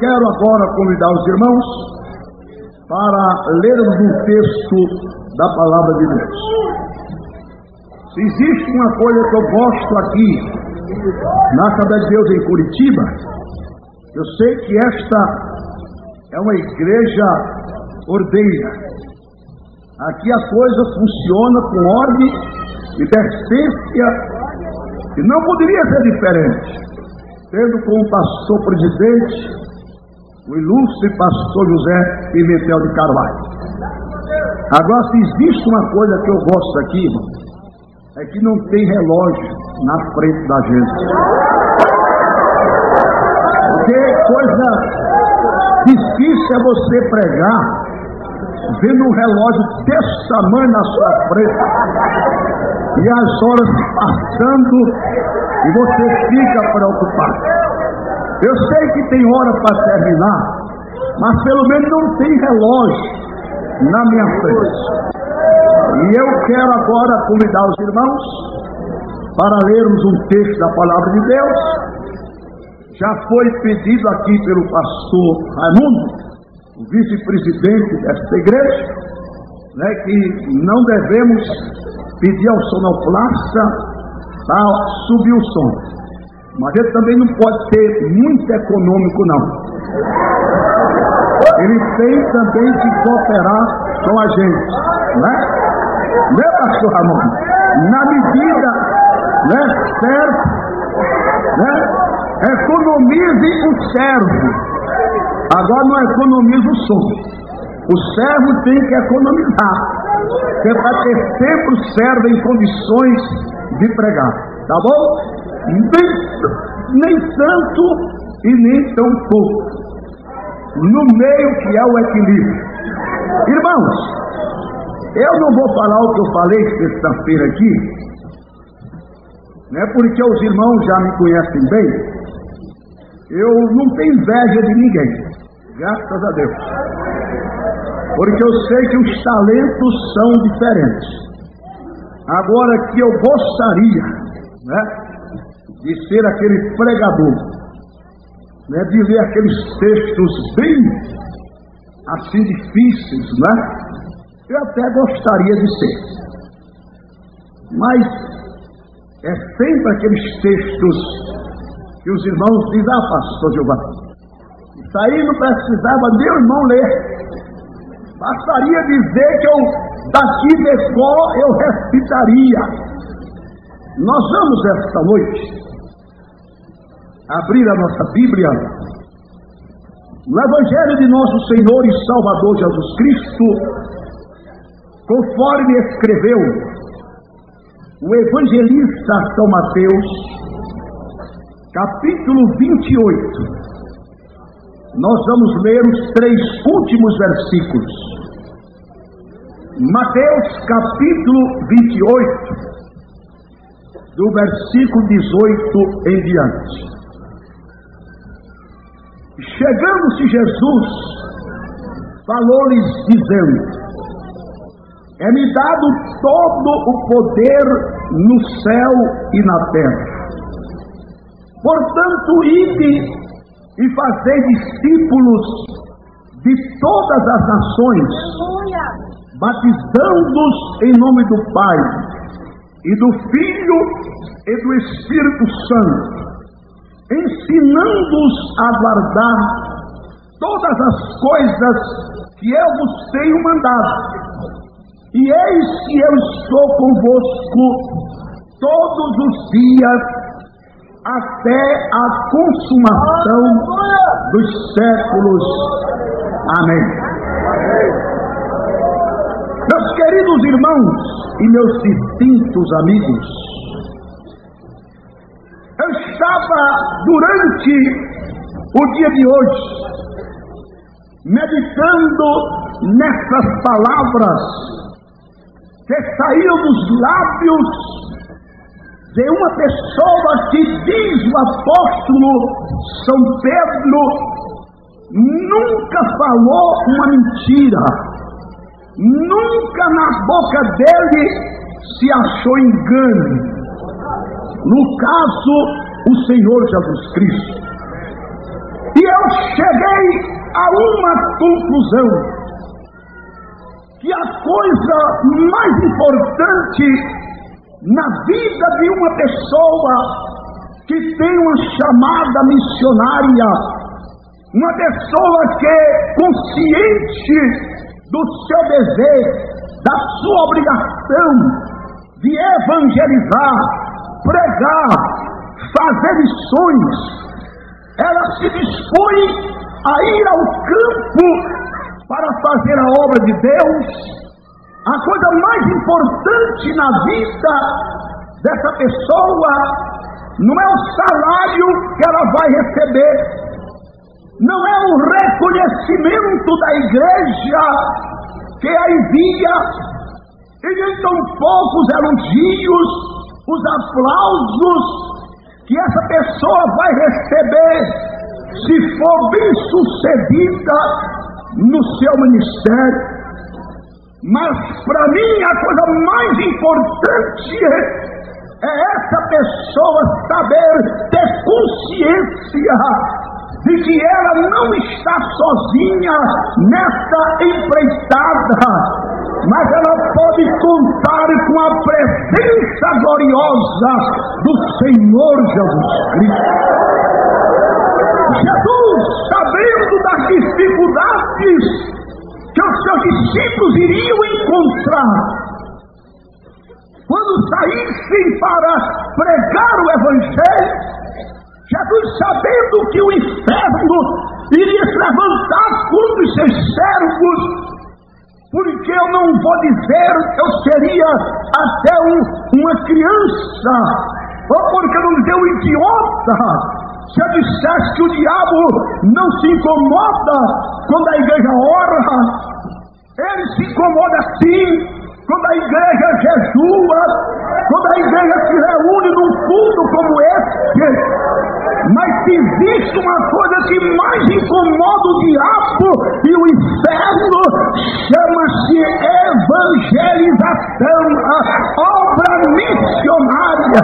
quero agora convidar os irmãos para lermos um texto da Palavra de Deus. Se existe uma coisa que eu gosto aqui na Assembleia de Deus em Curitiba, eu sei que esta é uma igreja ordeira. Aqui a coisa funciona com ordem e decência, e não poderia ser diferente, tendo como pastor presidente o ilustre pastor José Pimentel de Carvalho. Agora, se existe uma coisa que eu gosto aqui, é que não tem relógio na frente da gente. Porque coisa difícil é você pregar vendo um relógio desse tamanho na sua frente e as horas passando e você fica preocupado. Eu sei que tem hora para terminar, mas pelo menos não tem relógio na minha frente. E eu quero agora convidar os irmãos para lermos um texto da Palavra de Deus. Já foi pedido aqui pelo pastor Raimundo, o vice-presidente desta igreja, que não devemos pedir ao sonoplasta para subir o som. Mas ele também não pode ser muito econômico, não. Ele tem também que cooperar com a gente, né, pastor Ramon? Na medida, certo, economize o servo. Agora não economiza o som. O servo tem que economizar, que é para ter sempre o servo em condições de pregar, tá bom? Nem tanto e nem tão pouco, no meio que é o equilíbrio. Irmãos, eu não vou falar o que eu falei sexta-feira aqui, porque os irmãos já me conhecem bem. Eu não tenho inveja de ninguém, graças a Deus, porque eu sei que os talentos são diferentes. Agora, que eu gostaria, de ser aquele pregador, de ler aqueles textos bem assim difíceis, eu até gostaria de ser, mas é sempre aqueles textos que os irmãos dizem: pastor Giovanni, isso aí não precisava meu irmão ler, bastaria dizer que eu daqui de fora eu recitaria. Nós vamos esta noite abrir a nossa Bíblia no Evangelho de nosso Senhor e Salvador Jesus Cristo, conforme escreveu o evangelista São Mateus, capítulo 28. Nós vamos ler os 3 últimos versículos. Mateus, capítulo 28, do versículo 18 em diante. Chegando-se Jesus, falou-lhes dizendo: é-me dado todo o poder no céu e na terra. Portanto, ide e fazei discípulos de todas as nações, batizando-os em nome do Pai, e do Filho e do Espírito Santo, ensinando-os a guardar todas as coisas que eu vos tenho mandado. E eis que eu estou convosco todos os dias, até a consumação dos séculos. Amém. Meus queridos irmãos e meus distintos amigos, eu estava durante o dia de hoje meditando nessas palavras que saíram dos lábios de uma pessoa que diz o apóstolo São Pedro: nunca falou uma mentira, nunca na boca dele se achou engano. No caso, o Senhor Jesus Cristo. E eu eu cheguei a uma conclusão: que a coisa mais importante na vida de uma pessoa que tem uma chamada missionária, uma pessoa que é consciente do seu dever, da sua obrigação de evangelizar, pregar, fazer missões, ela se dispõe a ir ao campo para fazer a obra de Deus. A coisa mais importante na vida dessa pessoa não é o salário que ela vai receber, não é o reconhecimento da igreja que a envia, e nem tampouco os elogios, os aplausos que essa pessoa vai receber se for bem sucedida no seu ministério. Mas para mim a coisa mais importante é essa pessoa saber ter consciência de que ela não está sozinha nessa empreitada, mas ela pode contar com a presença gloriosa do Senhor Jesus Cristo. Jesus, sabendo das dificuldades que os seus discípulos iriam encontrar quando saíssem para pregar o Evangelho, Jesus, sabendo que o inferno iria se levantar contra os seus servos, porque eu não vou dizer que eu seria até uma criança, ou porque eu não dizer um idiota, se eu dissesse que o diabo não se incomoda quando a igreja ora. Ele se incomoda sim quando a igreja jejua, quando a igreja se reúne num culto como este. Mas se existe uma coisa que mais incomoda o diabo e o inferno, chama-se evangelização, a obra missionária.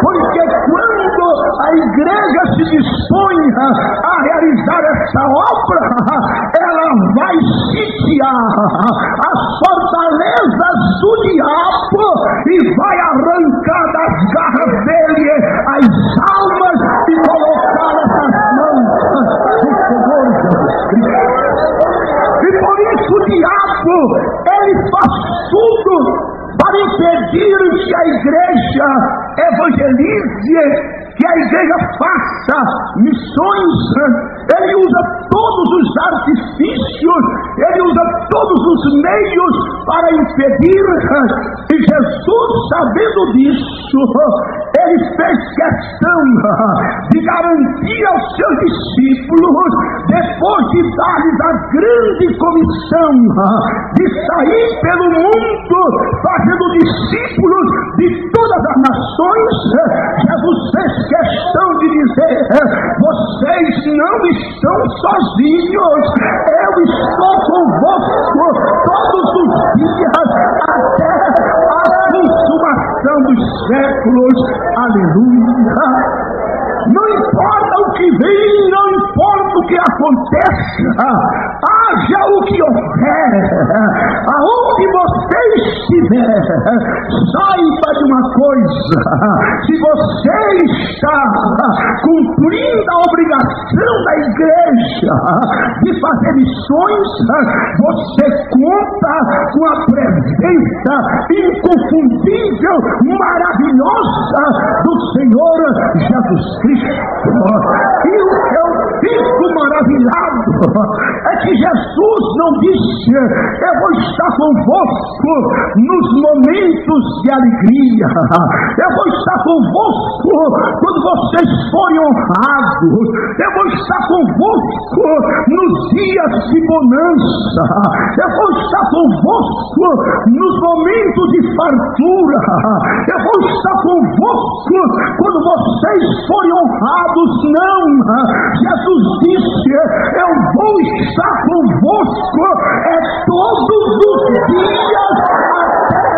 Porque quando a igreja se dispõe a realizar essa obra, ela vai sitiar as fortalezas do diabo e vai arrancar das garras dele as almas e colocá-las nas mãos do Senhor Jesus Cristo. E por isso o diabo, ele faz tudo para impedir que a igreja evangelize, que a igreja faça missões. Ele usa todos os artifícios, ele usa todos os meios para impedir. E Jesus, sabendo disso, ele fez questão de garantir aos seus discípulos, depois de dar-lhes a grande comissão de sair pelo mundo fazendo discípulos de todas as nações, Jesus fez questão de dizer: vocês não estão sozinhos, eu estou convosco todos os dias até a consumação dos séculos. Aleluia! Não importa o que vem, não importa o que aconteça, haja o que houver, aonde você estiver, saiba de uma coisa: se você está cumprindo a obrigação da igreja de fazer missões, você conta com a presença inconfundível, maravilhosa do Senhor Jesus Cristo. E o que eu fico maravilhado é que Jesus não disse: eu vou estar convosco nos momentos de alegria, eu vou estar convosco quando vocês forem honrados, eu vou estar convosco nos dias de bonança, eu vou estar convosco nos momentos de fartura, eu vou estar convosco quando vocês forem honrados. Não, Jesus disse: eu vou estar convosco todos os dias até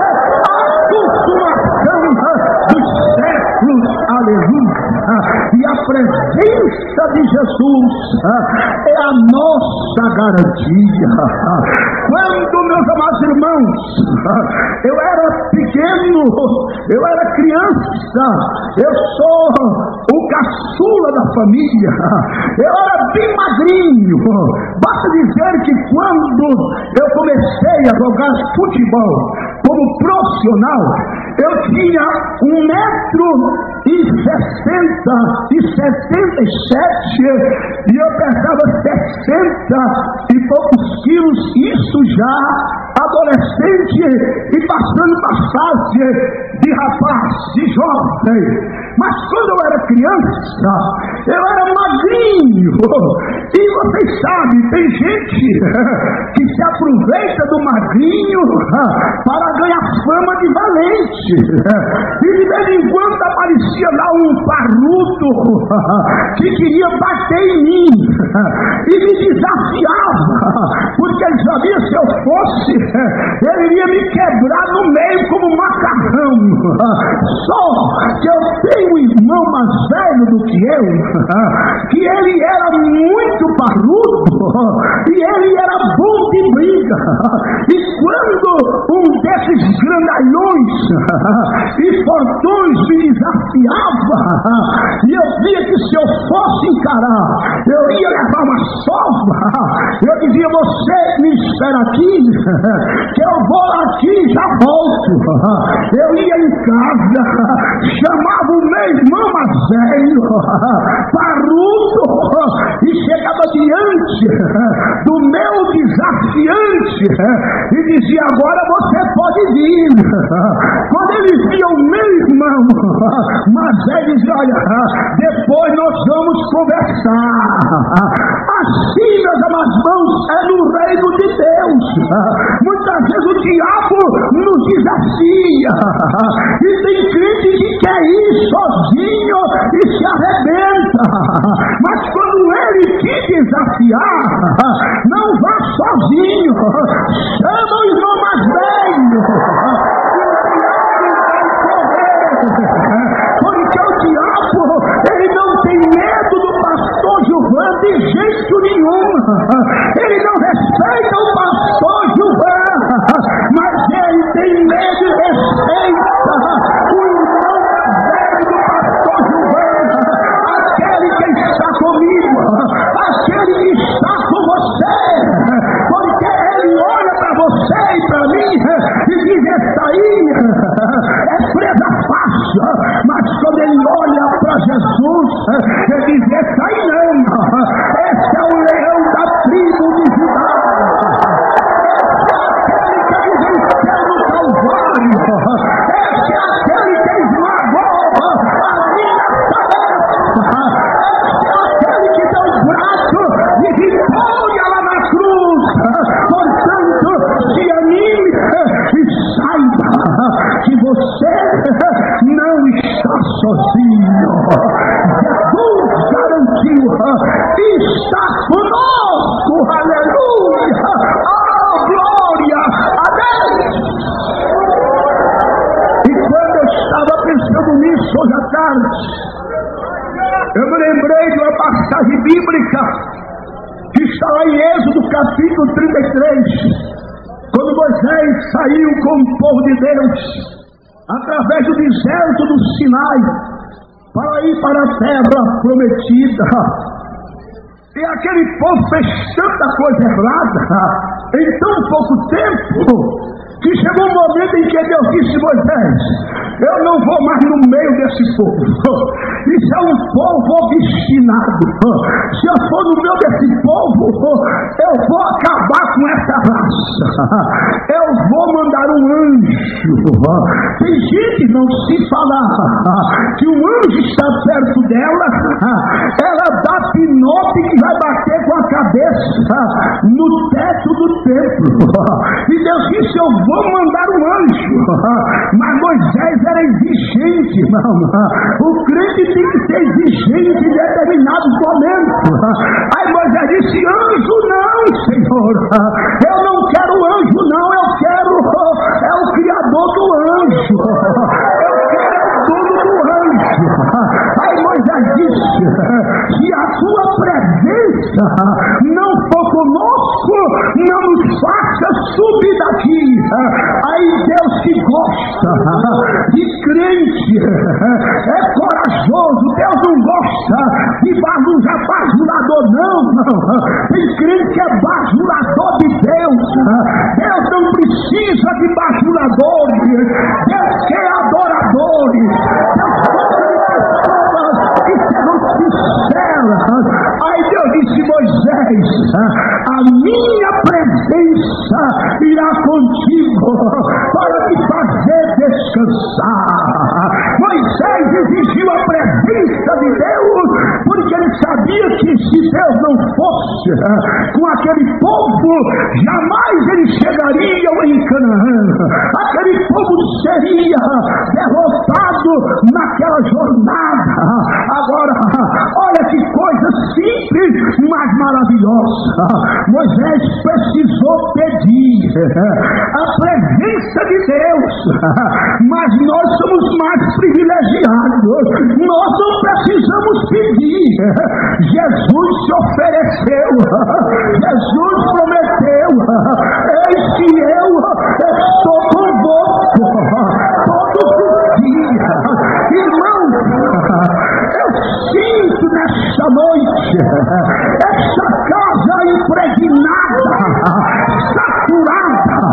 a consumação dos séculos. Aleluia! E a presença de Jesus é a nossa garantia. Quando, meus amados irmãos, eu era pequeno, eu era criança, eu sou o caçula da família, eu era bem magrinho. Basta dizer que quando eu comecei a jogar futebol como profissional, eu tinha 1,67 m e eu pesava 60 e poucos quilos, isso já adolescente e passando para a fase de rapaz, de jovem. Mas quando eu era criança, eu era magrinho. E vocês sabem, tem gente que se aproveita do magrinho para ganhar fama de valente. E de vez em quando aparecia lá um parrudo que queria bater em mim e me desafiava, porque ele sabia, se eu fosse, ele iria me quebrar no meio como macarrão. Só que eu tenho um irmão mais velho do que eu, que ele era muito parrudo e ele era bom de briga. E quando um desses grandalhões e fortões me desafiava, e eu via que se eu fosse encarar, eu ia levar uma sova, eu dizia: você me espera aqui, que eu vou aqui e já volto. Eu ia em casa, chamava o meu irmão mais velho, parrudo, e chegava diante do meu desafiante e dizia: agora você pode vir. Quando ele via o meu irmão mais velho, dizia: olha, depois nós vamos conversar. Assim, meus amados irmãos, é no reino de Deus. Muitas vezes o diabo nos desafia, e tem crente que quer ir sozinho e se arrebenta. Mas quando ele te desafiar, não vá sozinho, chama o irmão mais velho. Porque o diabo, ele não tem medo do pastor Gilvan de jeito nenhum. Ele não respeita o pastor Gilvan, mas ele tem medo e respeita o irmão velho do pastor Gilvan, aquele que está comigo, aquele que está com você, porque ele olha para você e para mim e diz: essa aí é presa fácil. Mas quando ele olha para Jesus, ele diz: essa aí não, esse é o leão da tribo de Judá, esse é aquele que venceu no Calvário, esse é aquele que esmagou a minha cabeça, esse é aquele que deu o braço de vitória lá na cruz. Portanto, se anime e saiba que você não está sozinho. Jesus garantiu: está conosco. Aleluia! Oh, glória a Deus! E quando eu estava pensando nisso hoje à tarde, eu me lembrei de uma passagem bíblica que está lá em Êxodo capítulo 33, quando Moisés saiu com o povo de Deus através do deserto do Sinai para ir para a terra prometida. E aquele povo fez tanta coisa errada em tão pouco tempo, que chegou um momento em que Deus disse: Moisés, eu não vou mais no meio desse povo. Isso é um povo obstinado. Se eu for no meio desse povo, eu vou acabar com essa raça. Eu vou mandar um anjo. Tem gente, não se falar que um anjo está perto dela, ela dá pinote que vai bater com a cabeça no teto do templo. E Deus disse: eu vou mandar um anjo. Mas Moisés era exigente, irmão. O crente tem que ser exigente em determinados momentos. Aí Moisés disse: anjo não, Senhor. Eu não quero anjo não, eu quero o Criador do anjo. Eu quero tudo do anjo. Aí Moisés disse: se a tua presença não for conosco, não nos faça subir daqui. Aí Deus que gosta de crente, é corajoso. Deus não gosta de bajulador, não. Tem crente que é bajulador de Deus. Deus não precisa de bajuladores. Deus quer adoradores. Deus gosta de pessoas que sejam sinceras. Aí Deus disse: Moisés, a minha presença irá contigo para te fazer descansar. Moisés exigiu a presença de Deus porque ele sabia que se Deus não fosse com aquele povo, jamais eles chegariam em Canaã. Aquele povo seria derrotado naquela jornada. Agora, olha que coisa simples, mas maravilhosa. Moisés precisou pedir a presença de Deus, mas nós somos mais privilegiados. Nós não precisamos pedir. Jesus se ofereceu. Jesus prometeu: eis que eu estou convosco todos os dias. Irmãos, eu sinto nesta noite esta casa impregnada, saturada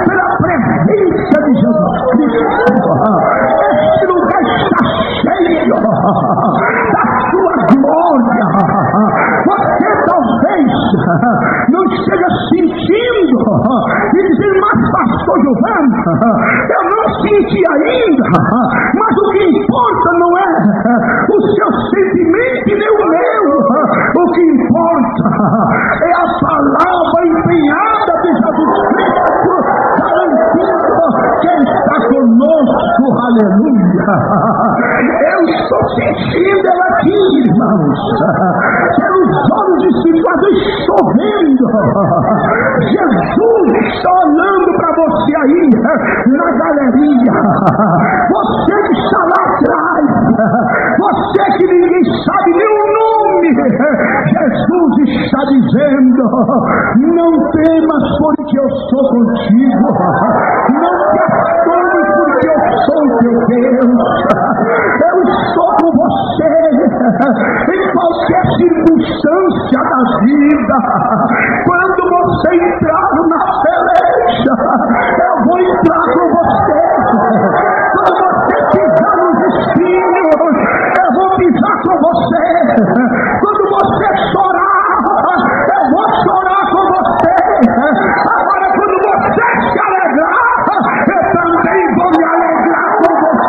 pela presença de Jesus Cristo. Este lugar está cheio da sua glória. Você talvez não esteja sentindo e dizendo: mas pastor Giovanni, eu não senti ainda. Mas o que importa não é o seu sentimento e nem o meu. O que importa é a palavra empenhada de Jesus Cristo, garantindo que Ele está conosco. Aleluia. Eu estou sentindo ela aqui, irmãos. Pelos olhos espirituais eu estou vendo. Jesus está olhando para você aí na galeria. Você que está lá atrás. Você que ninguém sabe nem o nome. Jesus está dizendo: não temas, porque eu sou contigo. Não te assombres, porque eu sou o teu Deus. Eu estou com você em qualquer circunstância da vida. Quando você entrar na peleja, eu vou entrar com você. Quando você pisar nos espinhos, eu vou pisar com você. Quando você chorar, eu vou chorar com você. Agora, quando você se alegrar, eu também vou me alegrar com você.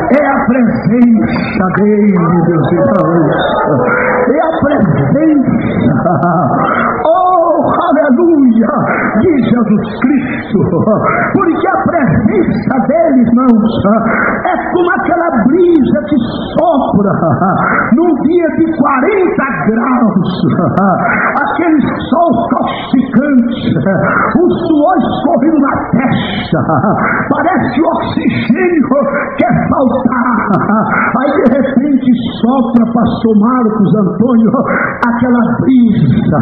É a presença dele, meus irmãos. É a presença, oh, aleluia, de Jesus Cristo. Porque a presença dele, irmãos, é como aquela brisa que sopra num dia de 40 graus, aquele sol causticante, o suor escorrendo na testa, parece o oxigênio quer faltar. Aí de repente sopra pastor Marcos Antônio aquela brisa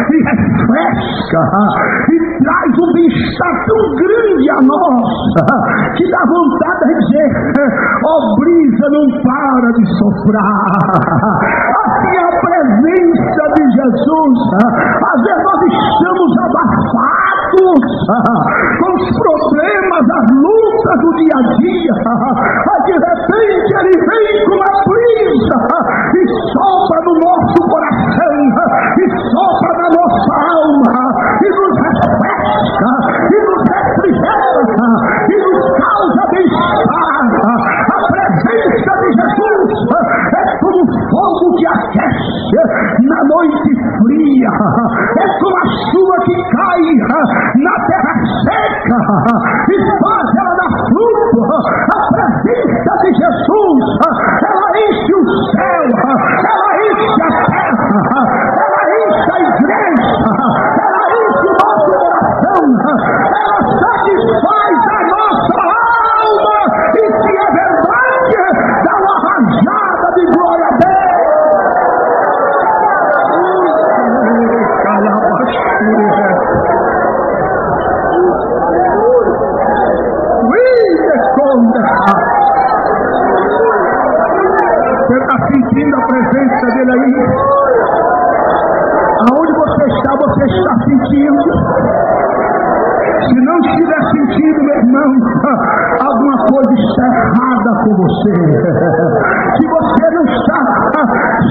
e refresca e traz um bem-estar tão grande a nós que dá vontade de dizer: ó, brisa, não para de soprar. Assim é a presença de Jesus. Às vezes nós estamos abafados com os problemas, as lutas do dia a dia, mas de repente ele vem com uma brisa e sopra no nosso coração, e sopra na nossa alma, e nos refresca, e nos refrigera, e nos causa bem-estar. A presença de Jesus é como fogo que aquece na noite fria, é como a chuva que cai na terra seca sentindo. Se não estiver sentindo, meu irmão, alguma coisa está errada com você. Se você não está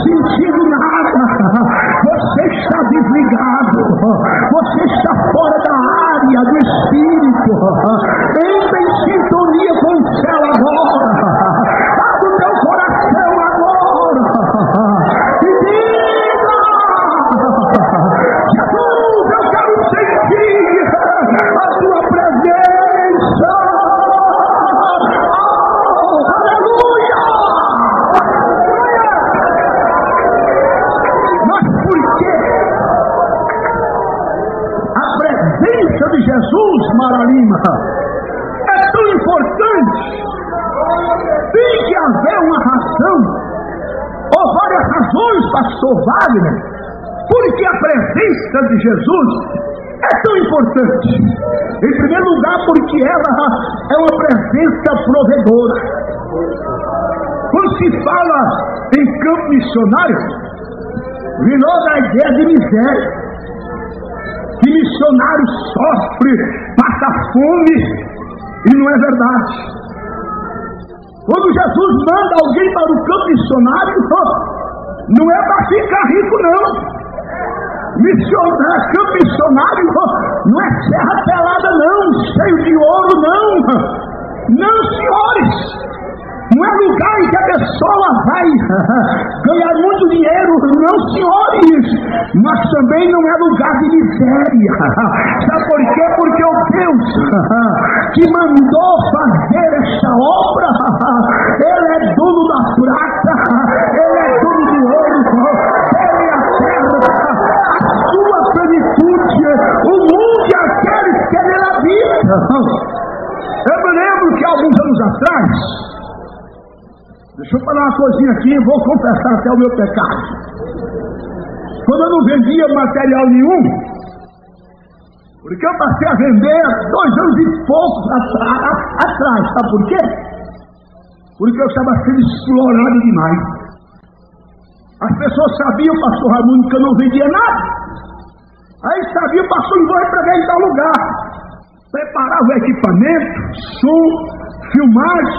sentindo nada, você está desligado. Você está fora da área do Espírito. Entra em sintonia com o céu agora. Abre o teu coração agora. E diga: Jesus, eu quero sentir a tua presença. Oh, aleluia! Mas por quê? A presença de Jesus, Mara Lima, é tão importante. Tem que haver uma razão, ou várias razões, pastor Wagner, porque a presença de Jesus é tão importante. Em primeiro lugar, porque ela é uma presença provedora. Quando se fala em campo missionário, virou da ideia de miséria, que missionário sofre, passa fome, e não é verdade. Quando Jesus manda alguém para o campo missionário, não é para ficar rico, não. Campo missionário não é serra pelada, não, cheio de ouro, não. Não, senhores. Não é lugar em que a pessoa vai ganhar muito dinheiro, não, senhores. Mas também não é lugar de miséria. Sabe por quê? Porque o Deus que mandou fazer esta obra, Ele é dono da prata, Ele é dono do ouro, Ele é a terra, a sua plenitude, o mundo e aqueles que nele habitam. Eu me lembro que alguns anos atrás, deixa eu falar uma coisinha aqui, vou confessar até o meu pecado. Quando eu não vendia material nenhum, porque eu passei a vender 2 anos e pouco atrás, sabe por quê? Porque eu estava sendo explorado demais. As pessoas sabiam, pastor Raimundo, que eu não vendia nada. Aí sabiam, pastor, não vou pregar em tal lugar. Preparava o equipamento, som, filmagem,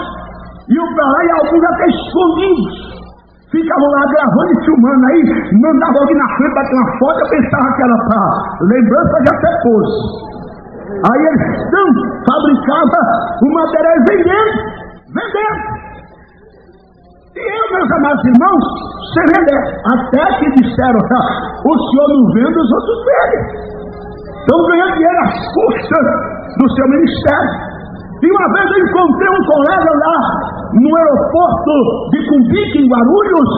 iam para lá e alguns até escondidos. Ficavam lá gravando e filmando, aí mandavam alguém na frente bater uma foto, eu pensava que era para lembrança de até pose. Aí eles fabricavam o material vendendo. E eu, meus amados irmãos, sem vender. Até que disseram: o senhor não vende, os outros vendem. Estão ganhando dinheiro às custas do seu ministério. E uma vez eu encontrei um colega lá no aeroporto de Cumbica, em Guarulhos,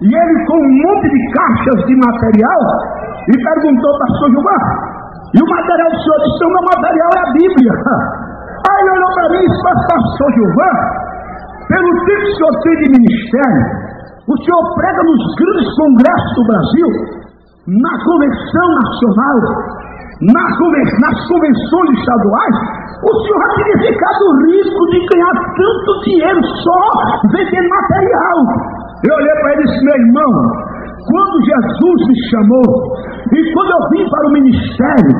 e ele com um monte de caixas de material, e perguntou: pastor Gilmar, e o material do senhor? Disse: o meu material é a Bíblia. Aí ele olhou para mim e disse: pastor Gilmar, pelo tipo que o senhor tem de ministério, o senhor prega nos grandes congressos do Brasil, na convenção nacional, nas convenções estaduais, o senhor vai teria ficado rico de ganhar tanto dinheiro só vendendo material. Eu olhei para ele e disse: meu irmão, quando Jesus me chamou e quando eu vim para o ministério,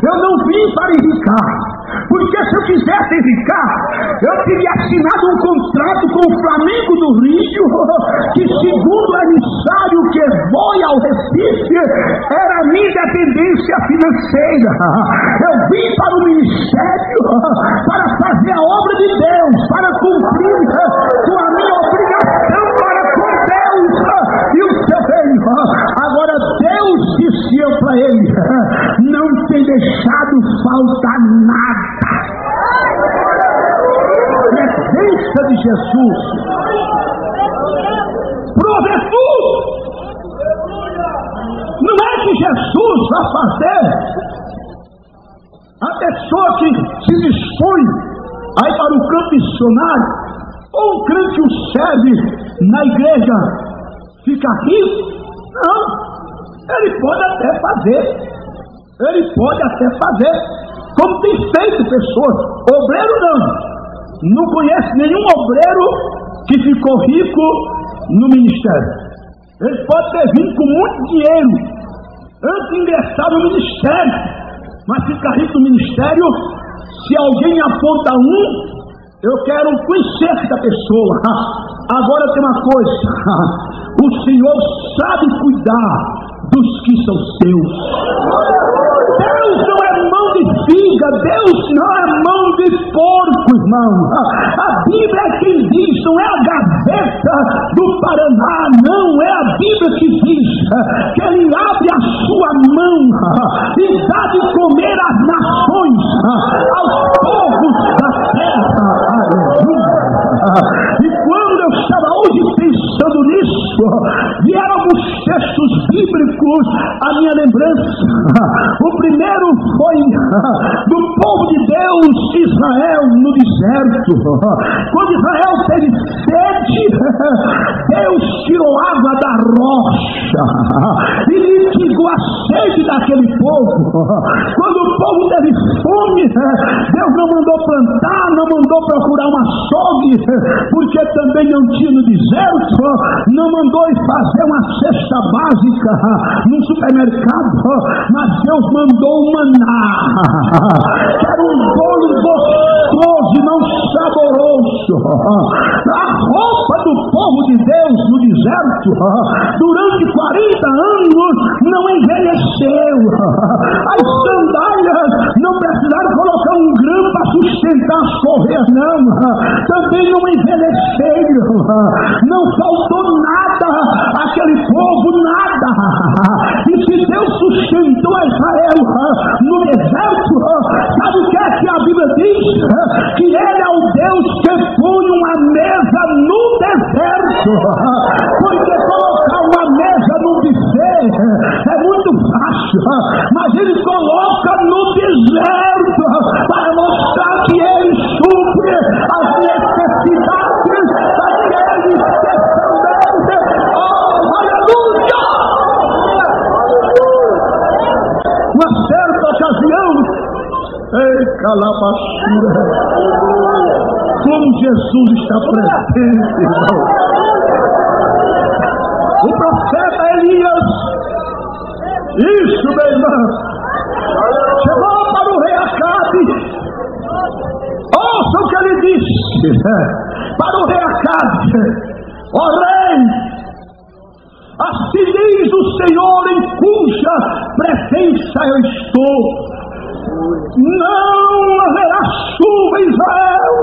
eu não vim para enricar. Porque se eu quisesse enricar, eu teria assinado um contrato com o Flamengo do Rio, que segundo o emissário que voa ao Recife, era a minha independência financeira. Eu vim para o ministério para fazer a obra de Deus, para cumprir com a minha obrigação para com Deus e o seu reino. Agora Deus disse eu para ele: não tem deixado faltar nada. Presença de Jesus prove tudo. Não é que Jesus vai fazer a pessoa que se dispõe a ir para o campo missionário, ou um crente que o serve na igreja, fica rico. Não, ele pode até fazer. Ele pode até fazer, como tem feito pessoas. Obreiro não conhece nenhum obreiro que ficou rico no ministério. Ele pode ter vindo com muito dinheiro antes de ingressar no ministério, Mas fica rico no ministério. Se alguém aponta eu quero conhecer essa pessoa. Agora tem uma coisa: o Senhor sabe cuidar dos que são seus. Deus não é mão de figa, Deus não é mão de porco, irmão. A Bíblia é quem diz, não é a Gazeta do Paraná, não, é a Bíblia que diz que Ele abre a sua mão e dá de comer às nações, aos povos da terra. Aleluia. E quando eu estava hoje pensando nisso, vieram alguns textos bíblicos à minha lembrança. O primeiro foi do povo de Deus, Israel, no deserto. Quando Israel teve sede, Deus tirou água da rocha e mitigou a sede daquele povo. Quando o povo teve fome, Deus não mandou plantar, não mandou procurar um açougue, porque também não tinha no deserto, não mandou fazer uma cesta básica no supermercado, mas Deus mandou um maná, que era um bolo gostoso e não saboroso. A roupa do povo de Deus no deserto, durante 40 anos, não envelheceu. As sandálias não precisaram colocar um grão para sustentar as correias, não. Também não envelheceram. Não faltou nada àquele povo, nada. E se Deus sustentou a Israel no deserto, sabe o que é que a Bíblia diz? Que Ele é o Deus que põe uma mesa no deserto. Porque colocar uma mesa no buffet é muito fácil, mas Ele coloca no deserto para mostrar que Ele supre as necessidades daqueles que são dele. Oh, aleluia! Uma certa ocasião, calabaçura, como Jesus está presente, irmão. O profeta Elias, isso, meu irmão, chegou para o rei Acabe. Ouça o que ele disse para o rei Acabe: ó rei, assim diz o Senhor em cuja presença eu estou, não haverá chuva em Israel,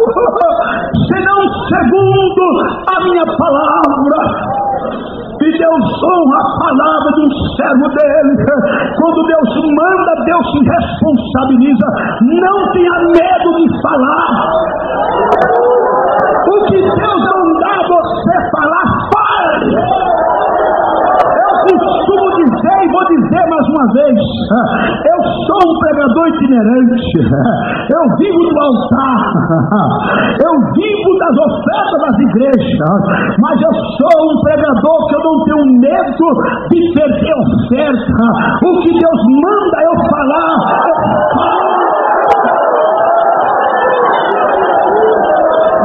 senão segundo a minha palavra. E Deus honra a palavra de um servo dele. Quando Deus manda, Deus se responsabiliza. Não tenha medo de falar. O que Deus mandar você falar, fale. Eu costumo dizer, e vou dizer mais uma vez, eu sou um pregador itinerante. Eu vivo do altar, eu vivo das ofertas das igrejas, mas eu sou um pregador que eu não tenho medo de perder oferta. O que Deus manda eu falar, eu falo.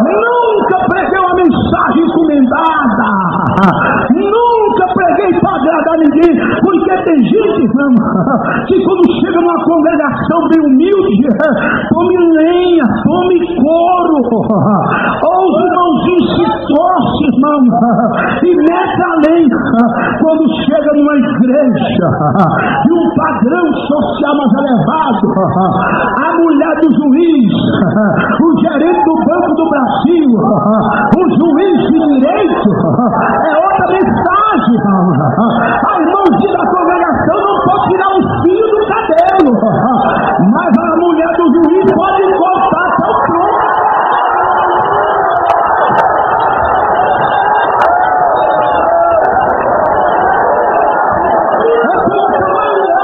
Nunca preguei uma mensagem encomendada, nunca preguei para agradar ninguém, porque tem gente, irmão, que quando chega numa congregação bem humilde, tome lenha, tome couro, ou os irmãozinhos se torcem, irmão, e mete a lenha. Quando chega numa igreja de um padrão social mais elevado, a mulher do juiz, o gerente do Banco do Brasil, o juiz de direito, é outra mensagem, irmão. A irmãzinha da congregação não pode tirar um fio do cabelo, mas a mulher do juiz pode cortar até o tronco.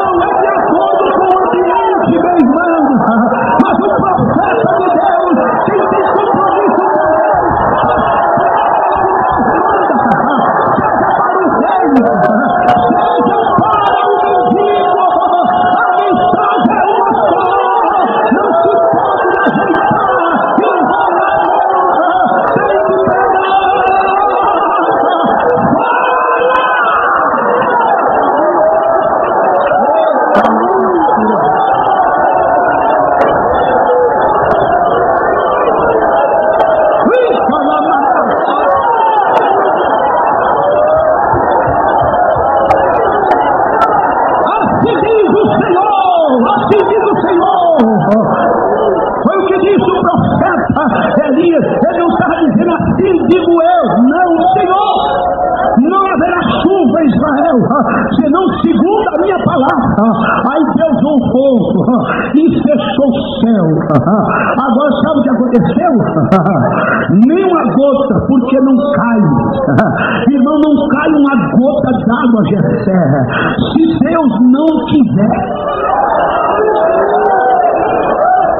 Não é de acordo com o ambiente, meu irmão, mas o profeta de Deus, quem tem compromisso com Deus, digo eu, não, Senhor, não haverá chuva em Israel, senão segundo a minha palavra. Aí Deus honrou e fechou o céu. Agora sabe o que aconteceu? Nem uma gota, porque não cai. Irmão, não cai uma gota d'água, Jessé, se Deus não quiser.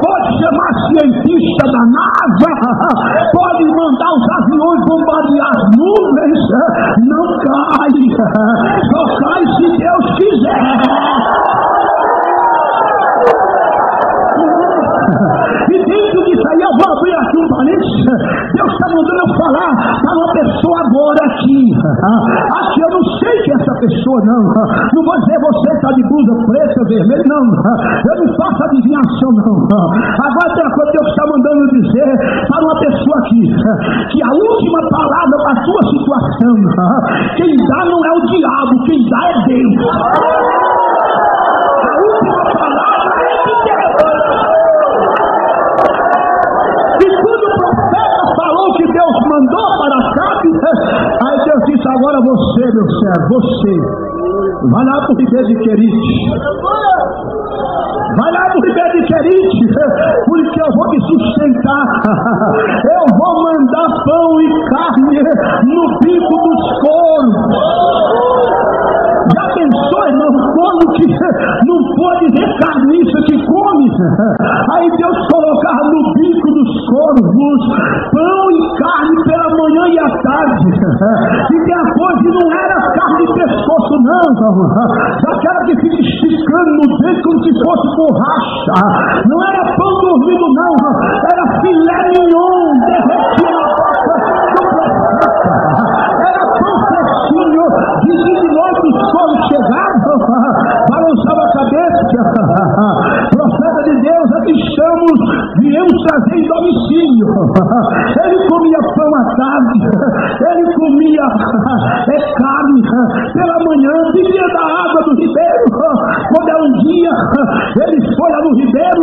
Pode chamar cientista da NASA, pode mandar os aviões bombardear as nuvens, não cai, só cai se Deus quiser. E dentro disso aí eu vou abrir aqui um parênteses. Deus está mandando eu falar para uma pessoa agora aqui. Aqui eu não sei que é essa pessoa não. Não vou dizer você está de blusa preta, vermelha, não. Eu não faço adivinhação não. Agora tem a coisa que Deus está mandando dizer para uma pessoa aqui, que a última palavra para a sua situação, quem dá não é o diabo, quem dá é Deus. A última palavra é de Deus. Deus mandou para cá, aí Deus disse: agora você, meu servo, você vai lá para o Ribeiro de Querite, vai lá para o Ribeiro de Querite, porque eu vou me sustentar, eu vou mandar pão e carne no bico dos corvos. Já pensou, irmão, como que não pode ver carniça que come? Aí Deus colocava no bico dos corvos pão e carne pela manhã e à tarde. E depois não era carne de pescoço não, daquela que fica esticando no dedo como se fosse borracha. Não era pão dormido não, era filé mignon derretido na boca do profeta. Era pão fresquinho, de noite os corvos chegavam, balançava a cabeça. Profeta de Deus, aqui estamos, viemos trazer em domicílio. Ele comia pão à tarde, ele comia carne pela manhã, bebia da água do ribeiro. Quando é um dia, ele foi lá no ribeiro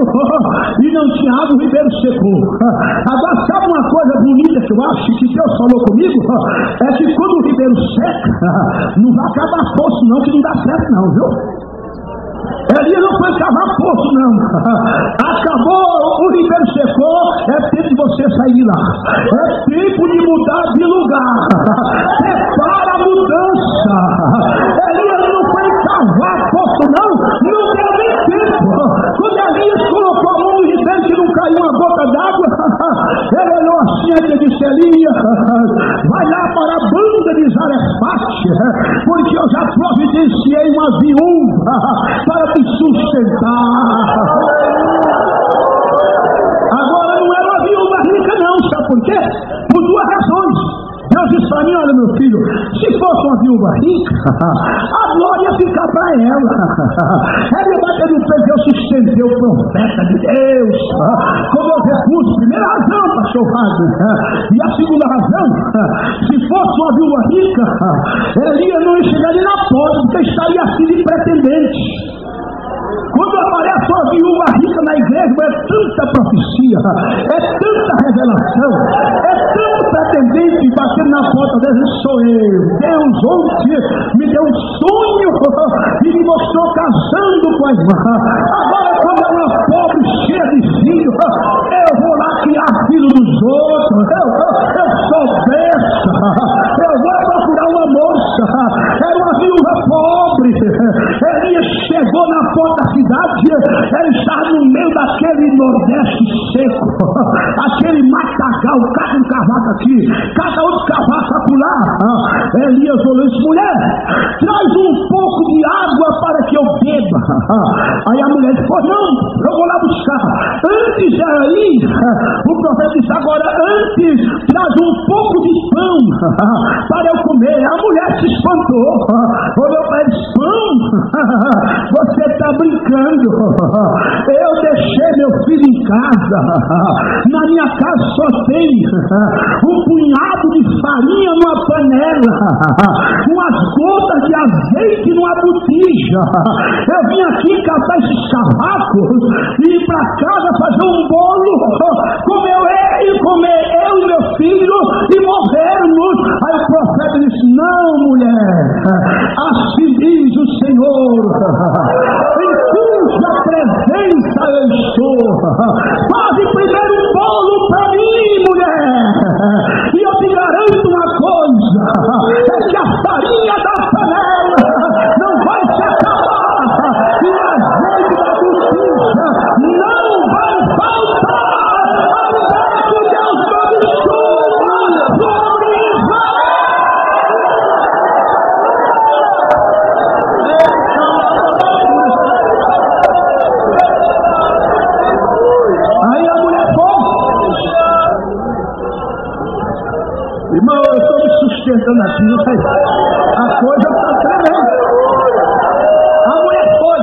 e não tinha água, o ribeiro secou. Agora, sabe uma coisa bonita que eu acho que Deus falou comigo? É que quando o ribeiro seca, não vai acabar poço não, que não dá certo não, viu? Elias não foi cavar poço não. Acabou, o ribeiro secou, é tempo de você sair de lá, é tempo de mudar de lugar. Prepara a mudança. Elias não foi cavar poço não deu nem tempo. Quando Elias colocou a mão no ribeiro que não caiu uma gota d'água, ele olhou assim e disse: Elias, vai lá para a banda de Zarefate, porque eu já providenciei uma viúva para te sustentar. Agora não era uma viúva rica não, sabe por quê? Por duas razões. Deus disse para mim: olha meu filho, se fosse uma viúva rica, a glória ia ficar para ela. Ela ia bater no peito: eu sustentei o profeta de Deus com meus recursos. Primeira razão, pastor Wagner. E a segunda razão, se fosse uma viúva rica, Elias não ia chegar ali na porta, porque estaria assim de pretendente. Quando aparece uma viúva rica na igreja, é tanta profecia, é tanta revelação, é tanto pretendente batendo na porta dele: sou eu. Deus ontem me deu um sonho e me mostrou casando com a irmã. Agora, quando é uma pobre cheia de filhos, eu vou lá criar filho dos outros. Eu sou besta. Eu vou procurar uma moça. Era uma viúva pobre. Elias chegou na porta da cidade, ele estava no meio daquele nordeste seco, aquele matagal, cada um cavaco aqui, cada outro cavaco a pular. Elias olhou e disse: mulher, traz um pouco de água para que eu beba. Aí a mulher disse: não, eu vou lá buscar. Antes aí, o profeta disse: agora antes, traz um pouco de pão para eu comer. A mulher se espantou, olhou para ele: pão? Você está brincando? Eu deixei meu filho em casa. Na minha casa só tem um punhado de farinha numa panela, umas gotas de azeite numa botija. Eu vim aqui catar esses cavacos e ir para casa fazer um bolo, comer eu e meu filho e morrer. Assim diz o Senhor, em cuja presença eu estou. Faze primeiro um bolo para mim, mulher, e eu te garanto uma coisa, é que a farinha da panela não vai se acabar, e o azeite da justiça não vai faltar, até que Deus mande chuva sobre Israel. Aí a mulher foi. Irmão, eu estou me sustentando aqui, não sei. A coisa está tremenda. A mulher foi.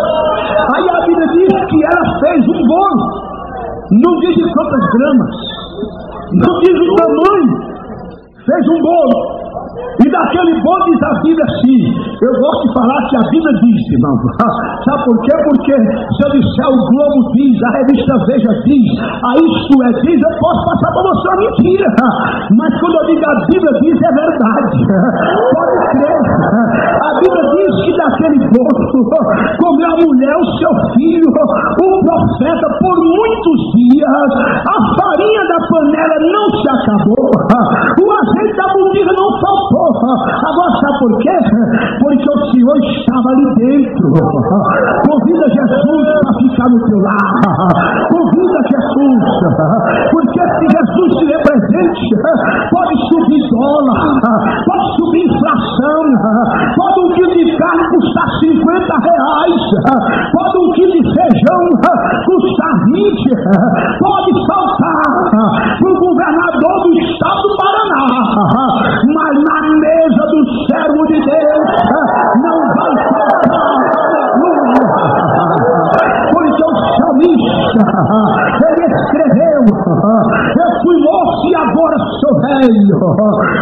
Aí a Bíblia diz que ela fez um bolo. Não diz de quantas gramas. Não diz o tamanho. Fez um bolo. E daquele bolo diz a Bíblia assim. Eu gosto de falar que a Bíblia diz, irmão. Sabe por quê? Porque se eu disser o Globo diz, a revista Veja diz, a Isto É diz, eu posso passar para você uma mentira. Mas quando eu digo a Bíblia diz, é verdade. Pode crer. A Bíblia diz que daquele bolo comeu a mulher, o seu filho, o profeta por muitos dias. A farinha da panela não se acabou. O azeite da botija não faltou. Agora sabe por quê? Porque o Senhor estava ali dentro. Convida Jesus para ficar no teu lar. Convida Jesus. Porque se Jesus te represente, pode subir dólar, pode subir inflação, pode um quilo de carne custar R$50, pode um quilo de feijão custar 20, pode faltar para o governador do estado do Paraná, mas na mesa do servo de Deus não vai faltar. Porque o salmista, ele escreveu: eu fui moço e agora sou velho,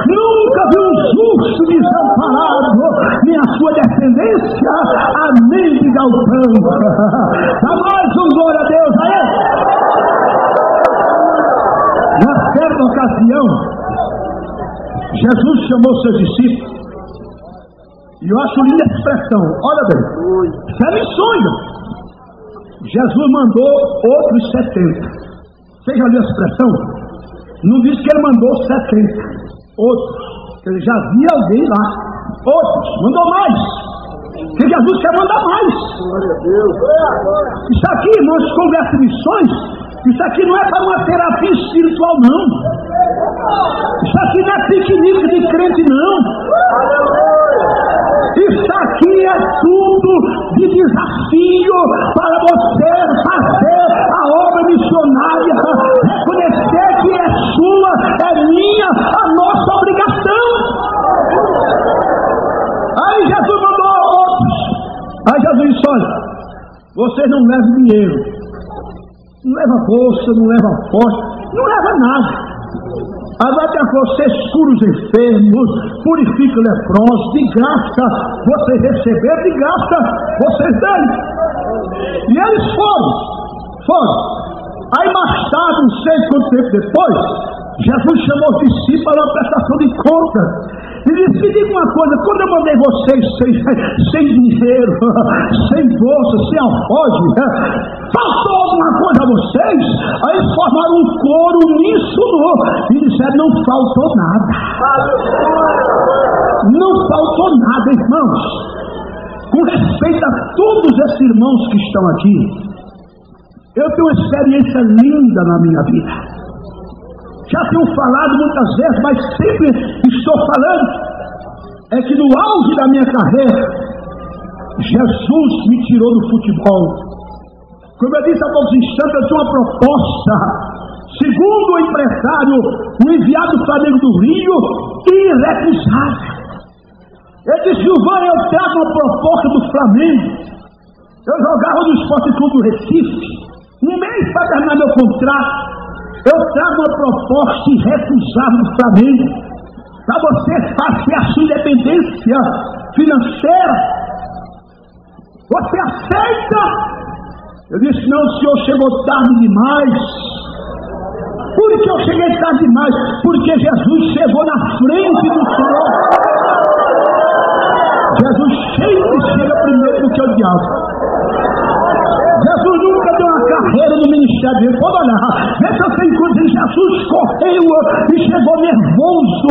nunca vi um justo desamparado, nem a sua descendência a mendigar o pão. Dá mais um glória a Deus aí. Na certa ocasião, Jesus chamou seus discípulos. E eu acho linda a expressão. Olha bem, isso é missões. Jesus mandou outros 70. Você já viu a expressão? Não diz que ele mandou 70. Outros. Ele já havia alguém lá. Outros. Mandou mais. Porque Jesus quer mandar mais. Isso aqui, irmãos, conversa de missões. Isso aqui não é para uma terapia espiritual, não. Isso aqui não é piquenique de crente, não. Isso aqui é tudo de desafio para você fazer a obra missionária, reconhecer que é sua, é minha, a nossa obrigação. Aí Jesus mandou outros. Aí Jesus disse: olha, vocês não levam dinheiro, não levam bolsa, não levam poste, não levam nada. Agora tem vocês curam os enfermos, purifica leprosos, de graça vocês receberam, de graça vocês dão. E eles foram. Aí mais tarde, não sei quanto tempo depois, Jesus chamou os discípulos para uma prestação de contas. E disse: me diga uma coisa, quando eu mandei vocês sem dinheiro, sem bolsa, sem alforje, faltou alguma coisa a vocês? Aí eles formaram um coro uníssono e disseram: não faltou nada. Não faltou nada, irmãos. Com respeito a todos esses irmãos que estão aqui, eu tenho uma experiência linda na minha vida. Já tenho falado muitas vezes, mas sempre estou falando. É que no auge da minha carreira, Jesus me tirou do futebol. Como eu disse há poucos instantes, eu tinha uma proposta. Segundo o empresário, o enviado do Flamengo do Rio, irrecusável. Ele disse: Gilvan, eu trago uma proposta do Flamengo. Eu jogava no Esporte Clube do Recife. Um mês para terminar meu contrato. Eu trago uma proposta irrecusável do Flamengo, para você fazer a sua independência financeira. Você aceita? Eu disse: não, o senhor chegou tarde demais. Por que eu cheguei tarde demais? Porque Jesus chegou na frente do Senhor. sempre chega primeiro do que o diabo. Jesus nunca deu uma carreira no ministério dele. Pode olhar, vê se você encontra. Jesus correu e chegou nervoso.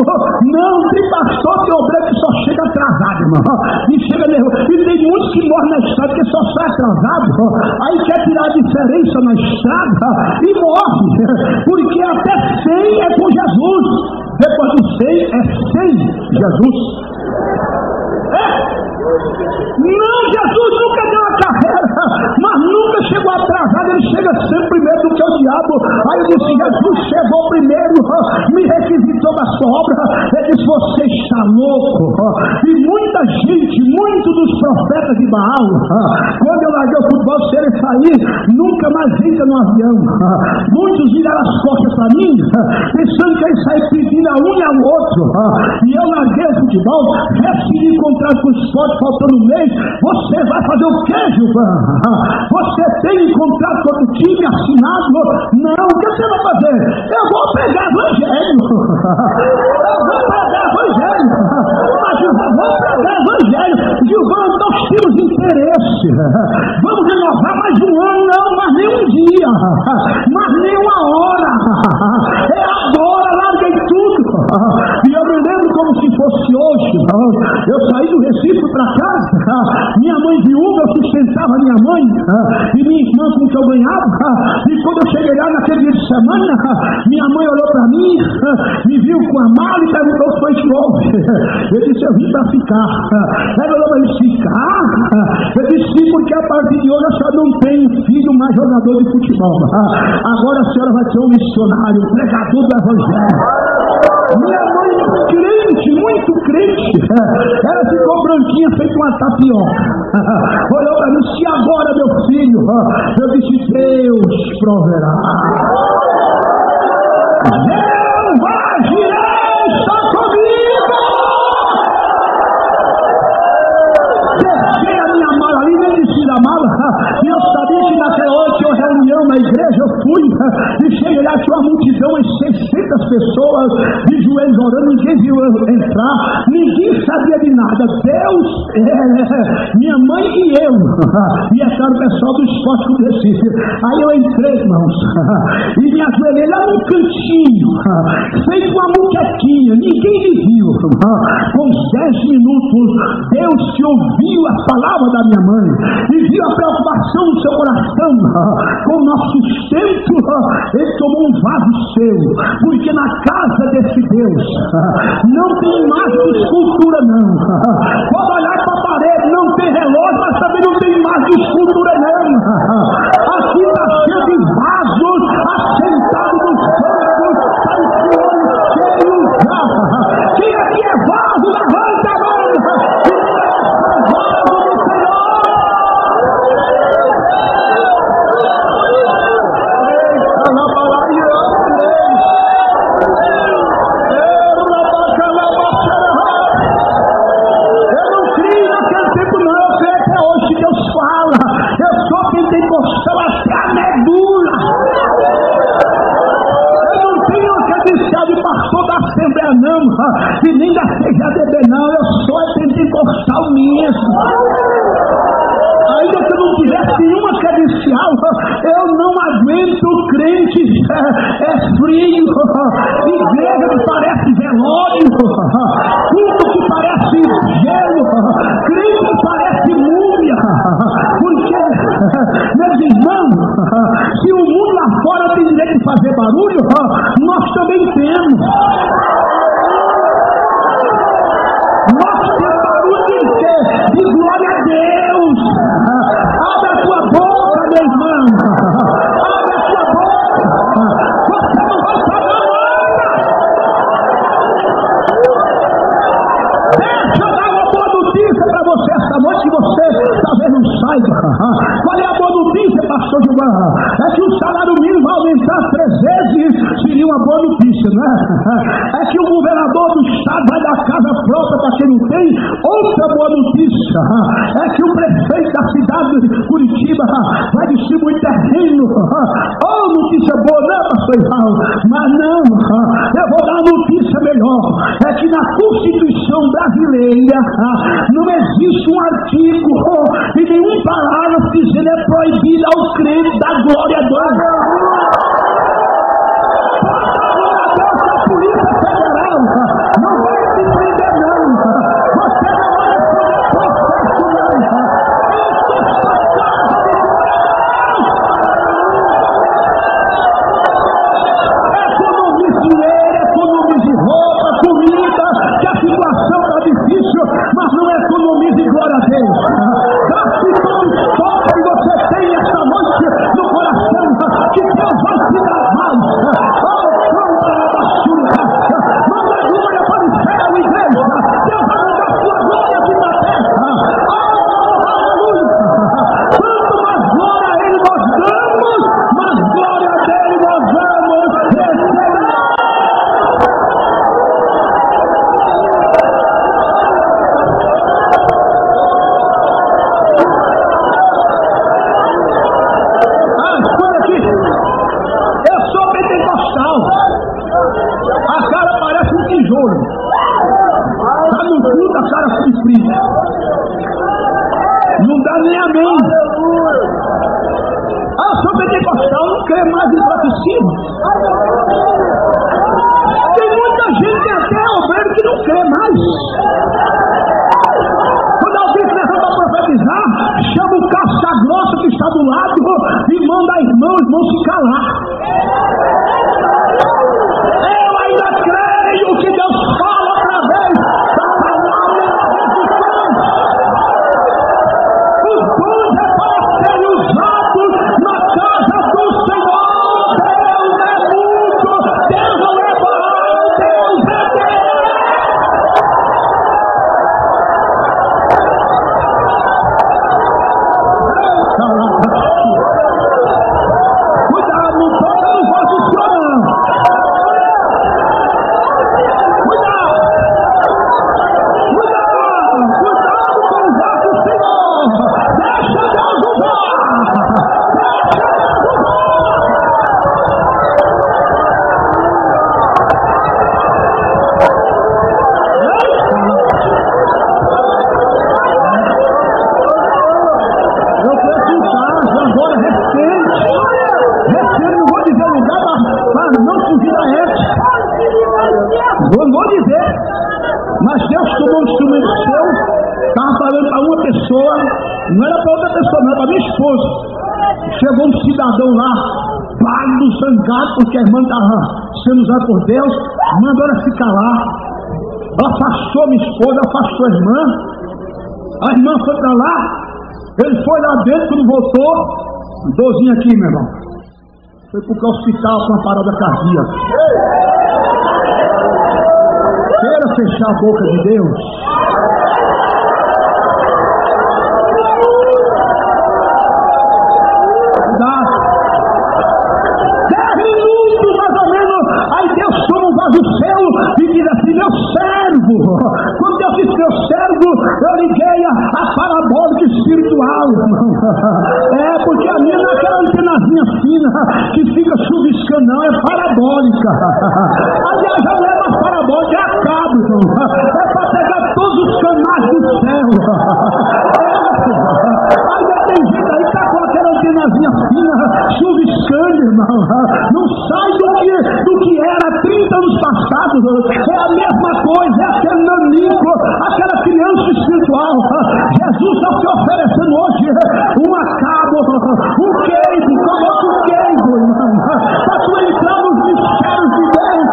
Não, tem pastor que obreiro que só chega atrasado, irmão. E chega nervoso. E tem muitos que morrem na estrada que só sai atrasado. Aí quer tirar a diferença na estrada e morre. Porque até 100 é com Jesus. Depois do 100 é sem Jesus. Não, Jesus nunca deu uma carreira, mas nunca chegou atrasado, ele chega sempre primeiro do que o diabo. Aí eu disse, Jesus chegou primeiro, me requisitou da sua obra. Ele disse, você está louco. E muita gente, muitos dos profetas de Baal, quando eu larguei o futebol, se ele sair, nunca mais entra no avião. Muitos viraram as costas para mim, pensando que ele sair pedindo a um e ao outro. E eu larguei o futebol, decidi encontrar com o esporte faltando um mês. Você vai fazer o quê, Gilvan? Você tem contrato com o time assinado? Não, o que você vai fazer? Eu vou pregar evangelho. Eu vou pregar evangelho. Mas Gilvan, vou pregar evangelho. Gilvan, nós temos interesse. Vamos renovar mais um ano, não, mas nem um dia, mas nem uma hora. É agora, larguei tudo. E eu me lembro como se fosse hoje. Eu saí do Recife para casa, minha mãe viúva, eu sustentava minha mãe e minha irmã com o que eu ganhava. E quando eu cheguei lá naquele dia de semana, minha mãe olhou para mim, me viu com a mala e perguntou se foi de novo. Eu disse, eu vim para ficar. Ela olhou para mim, ficar? Eu disse, sim, porque a partir de hoje a senhora não tem filho mais jogador de futebol. Agora a senhora vai ser um missionário, um pregador do evangelho. Minha mãe, crente, muito crente, ela ficou branquinha, feito uma tapioca. Olhou para mim, se agora, meu filho, eu disse, Deus proverá. Jeová Jireh está comigo. Deixei a minha mala ali, nem desci da mala, e eu sabia que naquela hora tinha uma reunião na igreja. Eu fui e cheguei lá, tinha uma multidão, umas 600 pessoas de joelhos orando, ninguém viu eu entrar, ninguém sabia de nada. Deus, minha mãe e eu, e é claro o pessoal do esporte do Recife. Aí eu entrei, irmãos, e me ajoelhei lá num cantinho, feito uma muquequinha, ninguém me viu. Com 10 minutos, Deus que ouviu a palavra da minha mãe e viu a preocupação do seu coração com o nosso sustento, ele tomou um vaso seu, porque na casa desse Deus não tem mais escultura, não. Pode olhar para a parede, não tem relógio, mas também não tem mais escultura, não. Aqui está cheio de vasos assentados nos bancos, está cheio já. Quem aqui é vaso, levanta a mão. E nem da CJDB não, eu sou pentecostal mesmo. Ainda que eu não tivesse nenhuma credencial, eu não aguento crente, é frio, igreja que parece velório, culto que parece gelo, crente que parece múmia. Porque, meus irmãos, se o mundo lá fora tem direito de fazer barulho, nós também temos. Nós temos barulho de glória a Deus. Abre a tua boca, meu irmão. Abre a tua boca. Você não vai falar nada. Deixa eu dar uma boa notícia para você esta noite que você talvez não saiba. Qual é a boa notícia, pastor Gilvan? É que o salário mínimo vai aumentar 3 vezes. Seria uma boa notícia, né? É que o governador do estado vai dar casa própria para quem não tem. Outra boa notícia é que o prefeito da cidade de Curitiba vai distribuir terreno. Oh, notícia boa, né, pastor Ival? Mas não, eu vou dar uma notícia melhor. É que na Constituição Constituição brasileira não existe um artigo e nenhum parágrafo dizendo é proibido ao crente dar glória a Deus. A Polícia Federal não vai se prender, não. Você não vai responder processo, não. Economize dinheiro, economize roupa, comida, que a situação está difícil, mas não economize glória a Deus. Gaste todo o estoque que você tem esta noite no coração, que Deus vai te dar mais. Manda glória para o céu, igreja. Deus vai mandar sua glória aqui na terra. Aleluia. Quanto mais glória a Ele nós damos, mais glória a Ele nós vamos receber. Escuta aqui. Eu sou pentecostal. A cara parece um tijolo. Tá no culto, a cara se frita. Não dá nem amém. Eu sou pentecostal, não creio mais em profecia. Tem muita gente, até obreiro, que não crê mais. Quando alguém se levanta para profetizar, chama o casca grossa que está do lado e manda a irmão se calar. Eu ainda creio que Deus fala através da palavra da ressurreição. Os dons é para serem usados na casa do Senhor. Deus é muito, Deus não é bom, Deus é Deus. Cuidado, não toca nos vossos chorão. Cuidado com os atos, Senhor. Deixa Deus usar. Eu penso em casa, agora recente, não vou dizer lugar para não fugir da ética. Vou dizer, mas Deus tomou um instrumento seu, estava falando para uma pessoa, não era para outra pessoa, não era para minha esposa. Chegou um cidadão lá, pálido, zangado, porque a irmã estava sendo usada por Deus, mandou ela se calar, afastou minha esposa, afastou a irmã foi para lá, ele foi lá dentro, quando voltou, dorzinho aqui, meu irmão, foi para o hospital com uma parada cardíaca. Queira fechar a boca de Deus. Dá 10 minutos mais ou menos. Aí Deus toma um vaso seu e diz assim: meu servo. Quando Deus disse meu servo, eu liguei a parabólica espiritual. É porque a minha não é aquela antenazinha fina que fica chuviscando, não, é parabólica. Aliás, já não é mais parabólica, é a cabo, irmão. É para pegar todos os canais do céu. Aí já tem gente aí que tá com aquela antenazinha fina, chuviscando, irmão. Não sai do que era 30 anos passados. É a mesma coisa, é aquele nanico, aquela criança espiritual. Jesus está te oferecendo hoje um cabo, um queijo, coloca o queijo, irmão, para tu entrar nos mistérios de Deus,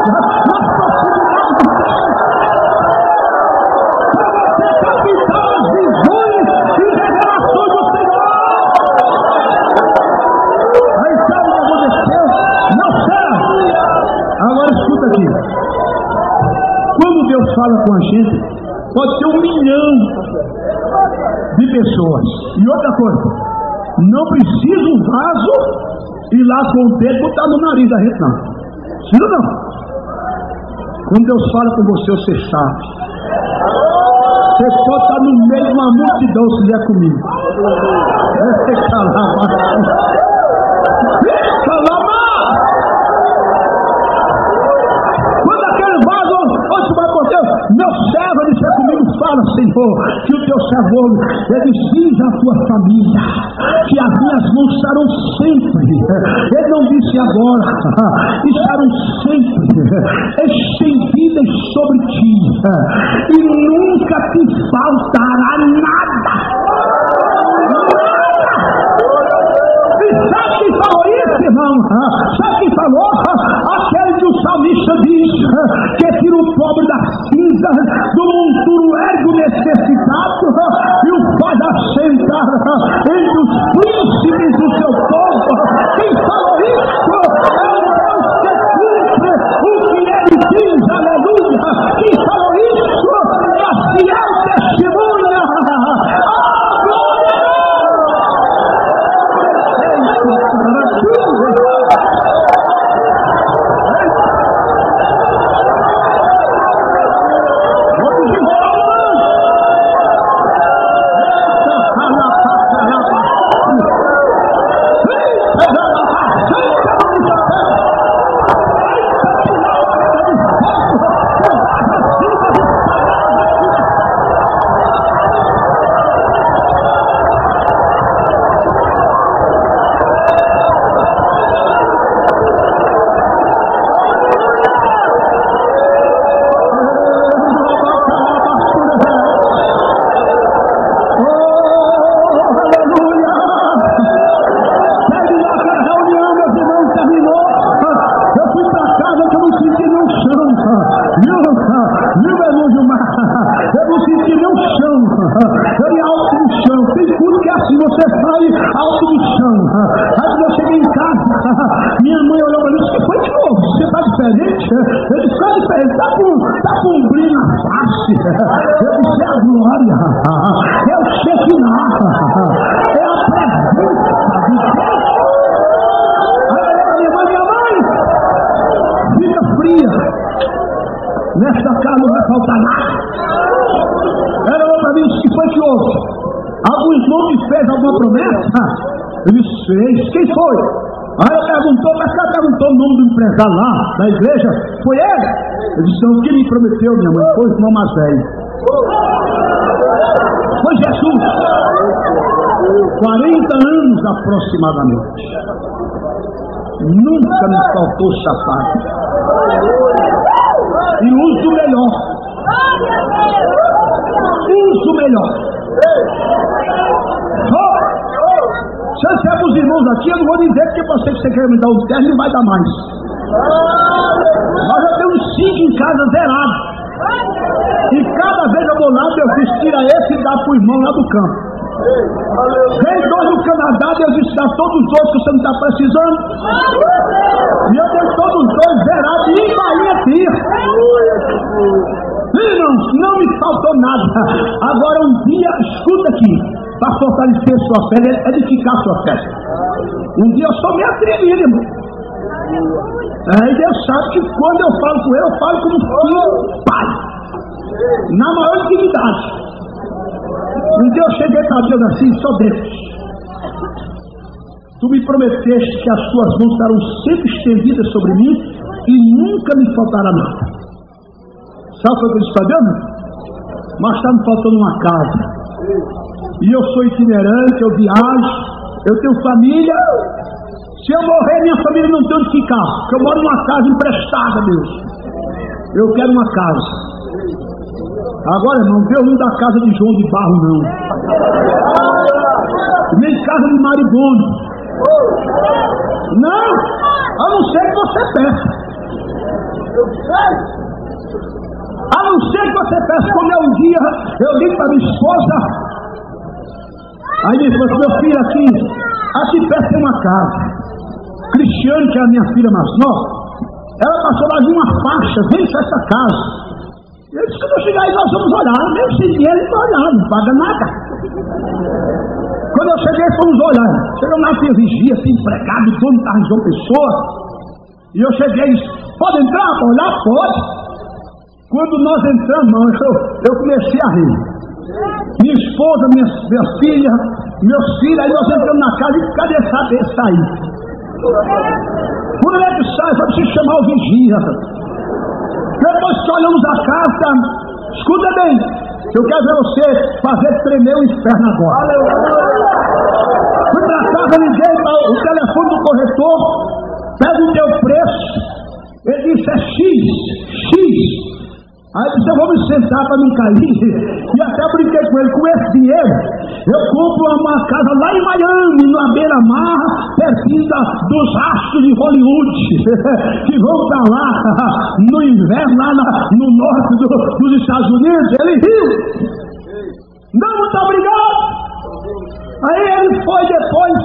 nas possibilidades de Deus, para você captar as visões e revelações do Senhor. Aí sabe o que aconteceu? Não sei. Agora escuta aqui. Quando Deus fala com a gente, pode ter 1 milhão de pessoas. E outra coisa, não precisa um vaso ir lá com o dedo botar no nariz da gente, não. Precisa não. Quando Deus fala com você, você sabe. Você pode estar no meio de uma multidão se vier comigo. Você calar, quando aquele vaso, onde vai por Deus, meu servo, ele chega comigo. favor. Ele diz à tua família que as minhas mãos estarão sempre. Ele não disse agora, estarão sempre estendidas sobre ti e nunca te faltará nada. Sabe quem falou isso, irmão? Sabe quem falou? Aquele que o salmista diz que tira o pobre da cinza, do monturo ergue o necessitado e o faz assentar entre os príncipes do seu povo. Quem falou isso? É o Deus que cumpre o que ele diz, aleluia. Quem falou isso? É a fiel testemunha. Nesta casa não vai faltar nada. Era outra vez, o que foi que houve? Algum irmão me fez alguma promessa? Ele fez. Quem foi? Aí ele perguntou, mas ela perguntou o nome do empresário lá, da igreja. Foi ele? Ele disse, não, quem me prometeu, minha mãe, foi o irmão mais velho. Foi Jesus. 40 anos aproximadamente. Nunca me faltou sapato. E uso melhor. Uso melhor. Se eu disser para os irmãos aqui, eu não vou dizer que você quer me dar um terno, não vai dar mais. Mas eu tenho 5 em casa zerados. E cada vez eu vou lá, eu fiz, tira esse e dá para o irmão lá do campo. Vem 2 do Canadá, Deus disse, dá todos os outros que você não está precisando. E eu tenho todos os 2 zerados e em Bahia aqui. Irmãos, não me faltou nada. Agora um dia, escuta aqui, para fortalecer sua fé, edificar sua fé. Um dia eu sou meio atrevido, irmão. E Deus sabe que quando eu falo com ele, eu falo como filho pai. Na maior intimidade. Um dia eu cheguei para Deus assim, só Deus. Tu me prometeste que as tuas mãos estarão sempre estendidas sobre mim e nunca me faltará nada. Sabe o que eu disse para Deus? Mas está me faltando uma casa. E eu sou itinerante, eu viajo, eu tenho família. Se eu morrer, minha família não tem onde ficar. Porque eu moro numa casa emprestada, Deus. Eu quero uma casa. Agora, irmão, Deus não dá casa de João de Barro, não. Nem casa de maribondo. Não, a não ser que você peça. A não ser que você peça. Como é um dia, eu ligo para minha esposa. Aí minha esposa, meu filho, aqui perto tem uma casa. Cristiane, que é a minha filha mais nova, ela passou lá de uma faixa, vem para essa casa. E eu disse, quando eu chegar aí nós vamos olhar, mesmo sem dinheiro ele vai olhar, não paga nada. Quando eu cheguei, fomos olhar. Chegamos lá, tinha vigia, tinha empregado, o dono estava em João Pessoa. E eu cheguei e disse, pode entrar para olhar? Pode. Quando nós entramos, eu comecei a rir. Minha esposa, minha filha, meus filhos, aí nós entramos na casa e cadê sair? Por onde é que sai? Só precisa chamar o vigia. Depois que olhamos a carta, escuta bem, Eu quero ver você fazer tremer o inferno agora. Fui para casa, liguei para o telefone do corretor, pega o teu preço. Ele disse, é X. Aí eu disse, eu vou me sentar para não cair. E até brinquei com ele, com esse dinheiro eu compro uma casa lá em Miami, na beira-mar, pertinho dos astros de Hollywood, que vão para lá no inverno, lá no norte dos Estados Unidos. Ele riu. Não, muito obrigado. Aí ele foi depois,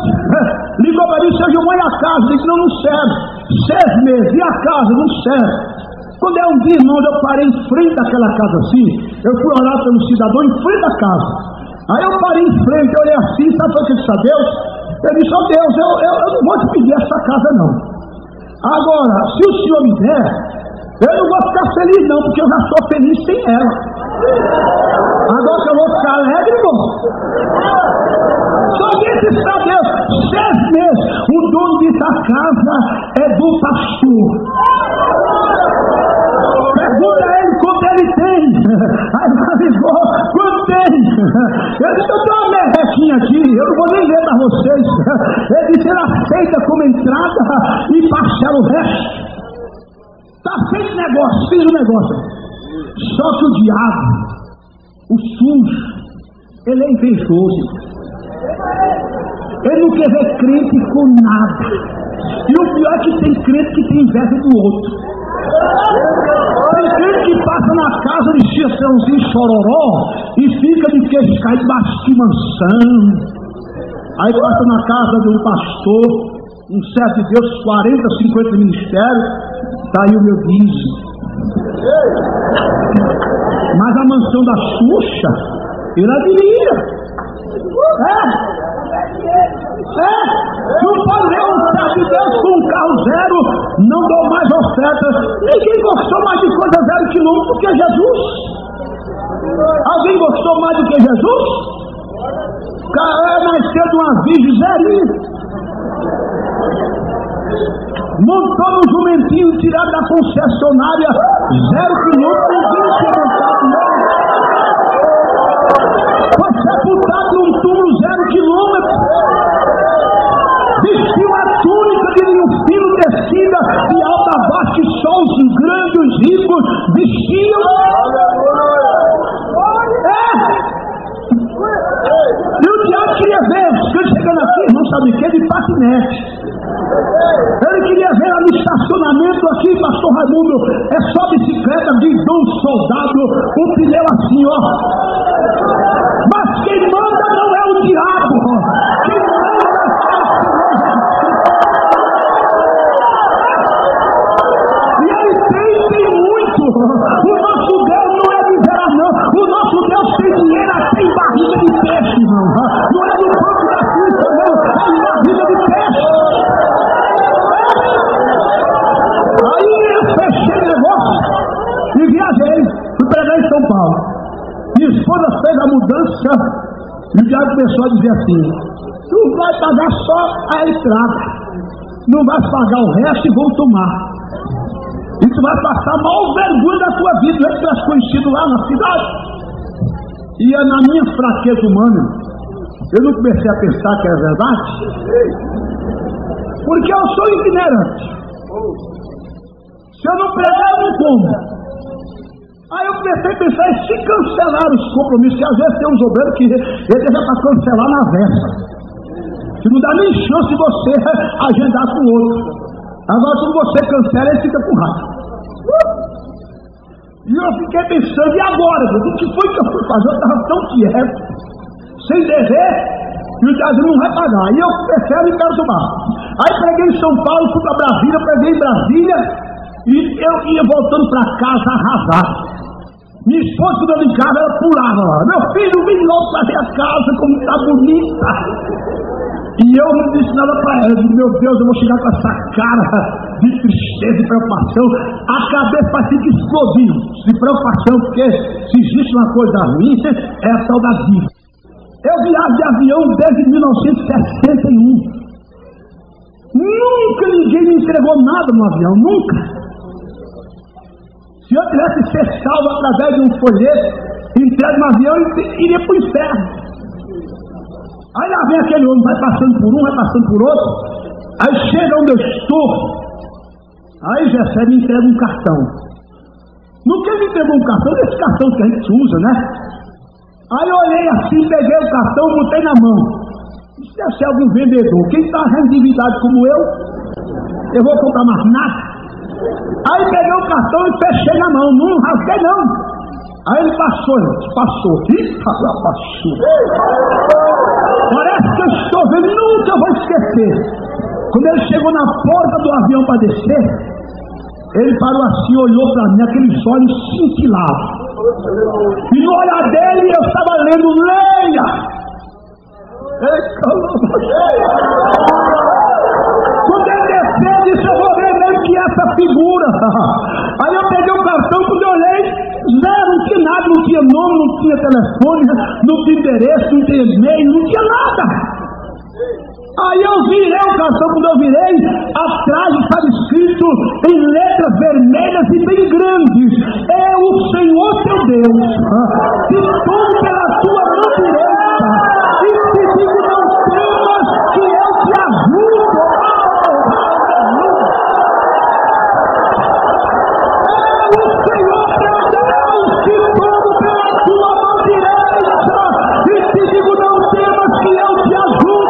ligou para mim, seu Gilmar, e a casa? Eu disse, não serve. 6 meses, e a casa? Não serve. Quando é um dia, irmãos, eu parei em frente daquela casa assim, eu fui orar pelo cidadão em frente da casa. Aí eu parei em frente, eu olhei assim, sabe o que disse a Deus? Eu disse, ó Deus, eu não vou te pedir essa casa não. Agora, se o Senhor me der, eu não vou ficar feliz não, porque eu já sou feliz sem ela. Agora que eu vou ficar alegre, irmão. Só disse para Deus, 6 meses, o dono dessa casa é do pastor. Pergunta a ele quanto ele tem. Aí ele ligou, quanto tem? Eu disse, eu tenho uma merrequinha aqui, eu não vou nem ler para vocês. Ele disse, ele aceita como entrada e parcela o resto. Está feito negócio, fiz o negócio. Só que o diabo, o sujo, ele é invejoso. Ele não quer ver crente com nada. E o pior é que tem crente que tem inveja do outro. Tem crente que passa na casa de Chitãozinho Chororó e fica de queixo caído, de mansão. Aí passa na casa de um pastor, um servo de Deus, 40, 50 ministérios, está aí o meu dízimo. Mas a mansão da Xuxa, ele admira. Não pode ver um servo de Deus com um carro zero, não dou mais oferta. Ninguém gostou mais de coisa 0 quilômetro do que Jesus. Alguém gostou mais do que Jesus? Nasceu de uma virgem zerinha. Montou no jumentinho tirado da concessionária 0 quilômetro, ninguém tinha montado nele. Foi sepultado num túmulo 0 quilômetro. Vestiu a túnica de linho fino tecida de alta a baixo, que só os grandes, os ricos vestiam. E o diabo queria ver ele chegando aqui, não sabe o que, de patinete. Ele queria ver lá no estacionamento aqui, pastor Raimundo, é só bicicleta de um soldado, o pneu assim, ó. Mas quem manda não é o diabo, quem manda é o Senhor. E ele tem muito. O nosso Deus não é miserável, não. O nosso Deus tem dinheiro, tem barriga de peixe, irmão. Não é do banco da Suíça, não, é barriga de peixe. Aí eu fechei o negócio e viajei, fui pregar em São Paulo. Minha esposa fez a mudança e o diabo começou a dizer assim: tu vai pagar só a entrada, não vai pagar o resto e vão tomar. E tu vai passar a maior vergonha da tua vida. Eu tivesse conhecido lá na cidade. E na minha fraqueza humana, eu não comecei a pensar que era verdade, porque eu sou itinerante. Se eu não pregar, eu não como. Aí eu comecei a pensar, e se cancelar os compromissos, que às vezes tem uns obreiros que ele deixa para cancelar na véspera, que não dá nem chance de você agendar com o outro. Agora quando você cancela, ele fica com raiva. E eu fiquei pensando, e agora? O que foi que eu fui fazer? Eu estava tão quieto, sem dever, e o diabo não vai pagar. E eu comecei a me perturbar. Aí preguei em São Paulo, fui para Brasília, preguei em Brasília, e eu ia voltando para casa arrasado. Minha esposa, quando eu em casa, ela pulava lá: meu filho, vem logo para ver a casa, como está bonita. E eu não disse nada para ela. Eu disse: meu Deus, eu vou chegar com essa cara de tristeza e preocupação. A cabeça parecia que explodiu de preocupação, porque se existe uma coisa ruim, é a tal da vida. Eu viajo de avião desde 1961. Nunca ninguém me entregou nada no avião, nunca. Se eu tivesse ser salvo através de um folheto entregue no avião e iria para o inferno. Aí lá vem aquele homem, vai passando por um, vai passando por outro. Aí chega onde eu estou. Aí Jessé me entrega um cartão. No que ele entregou um cartão, esse cartão que a gente usa, né? Aí eu olhei assim, peguei o cartão, botei na mão. Isso deve ser algum vendedor. Quem está endividado como eu vou comprar mais nada. Aí peguei o cartão e fechei na mão, não rasguei não. Aí ele passou. Eita, passou. Parece que eu estou vendo, nunca vou esquecer. Quando ele chegou na porta do avião para descer, ele parou assim, olhou para mim, aqueles olhos cintilados. E no olhar dele eu estava lendo, leia! Quando ele desceu, eu disse, eu vou ver mesmo que essa figura. Aí eu peguei o cartão, quando eu olhei, zero, não tinha nada, não tinha nome, não tinha telefone, não tinha endereço, não tinha e-mail, não tinha nada. Aí eu virei o cartão, quando eu virei, atrás estava escrito em letras vermelhas e bem grandes: é o Senhor teu Deus, te tomo pela tua mão direita e te digo, não temas, que eu te ajudo. É o Senhor teu Deus, te tomo pela tua mão direita e te digo, não temas, que eu te ajudo.